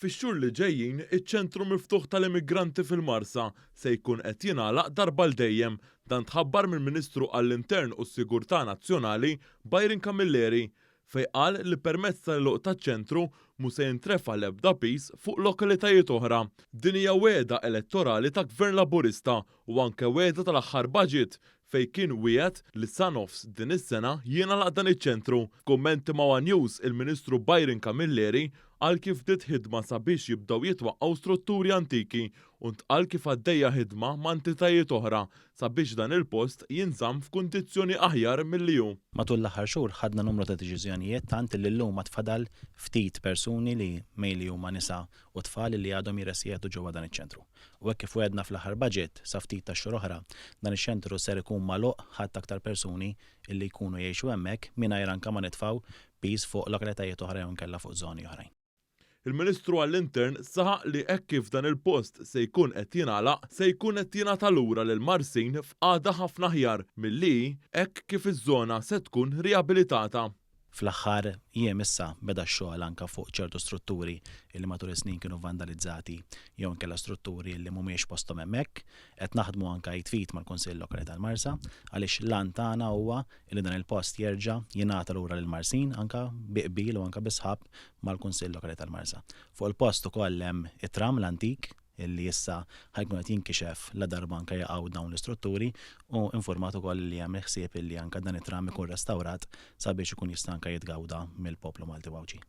Fix-xhur li ġejjin, iċ-ċentru miftuħ tal-immigranti fil-Marsa se jkun qed jingħalaq darba l dejjem dan tħabbar mill-Ministru għall-Intern u s-Sigurtà Nazzjonali Byron Camilleri fejn qal li permezz tal-għluq taċ-ċentru mhux se jintrefa' l-ebda pis fuq lokalitajiet oħra. Din hija wegħda elettorali ta' Gvern Laburista u anke wegħda tal-aħħar budget fejn kien wiegħed li sa nofs din is-sena jingħalaq dan iċ-ċentru. Kummenti ma' One News il-Ministru Byron Camilleri qal kif bdiet ħidma sabiex jibdew jitwaqqgħu strutturi antiki u ntqal kif għaddejja ħidma ma' entitajiet oħra sabiex dan il-post jinżamm f'kundizzjoni aħjar milli hu. Matul l-aħħar xhur ħadna numru ta' deċiżjonijiet tant li llum ma tfadal ftit persuni li mejli huma nisa u tfal li għadhom jirresiedu ġewwa dan iċ-ċentru. U hekk kif wedna fl-aħħar budget sa ftit ta' xhur oħra, dan iċ-ċentru ser ikun magħluq ħadd aktar persuni illi jkunu jgħixu hemmhekk mingħajr anke ma nitfgħu pis fuq lokalitajiet oħra jew inkella fuq żoni oħrajn. Il-Ministru għall-Intern saħaq li hekk kif dan il-post se jkun qed jingħalaq se jkun qed jingħata lura lil Marsin f'qagħda ħafna aħjar milli hekk kif iż-żona se tkun riabilitata. Fl-aħħar jiem issa beda x-xogħol anke fuq ċertu strutturi li matul is-snin kienu vandalizzati jew inkella strutturi li mhumiex posthom hemmhekk, qed naħdmu anke jitfit mal-Kunsill Lokali tal-Marsa għaliex l-għan tagħna huwa li dan il-post jerġa' jingħata lura lil Marsin anke biqbil u anke bisħab mal-Kunsill Lokali tal-Marsa. Fuq il-post ukoll hemm it-tram l-antik illi issa ħajkun qed jinkixef la darba anke jaqgħu dawn l-istrutturi u informat ukoll li hemm ħsieb illi anke dan it-tram ikun restawrat sabiex ikun jista' anke jitgawda mill-poplu Malti Wawġi.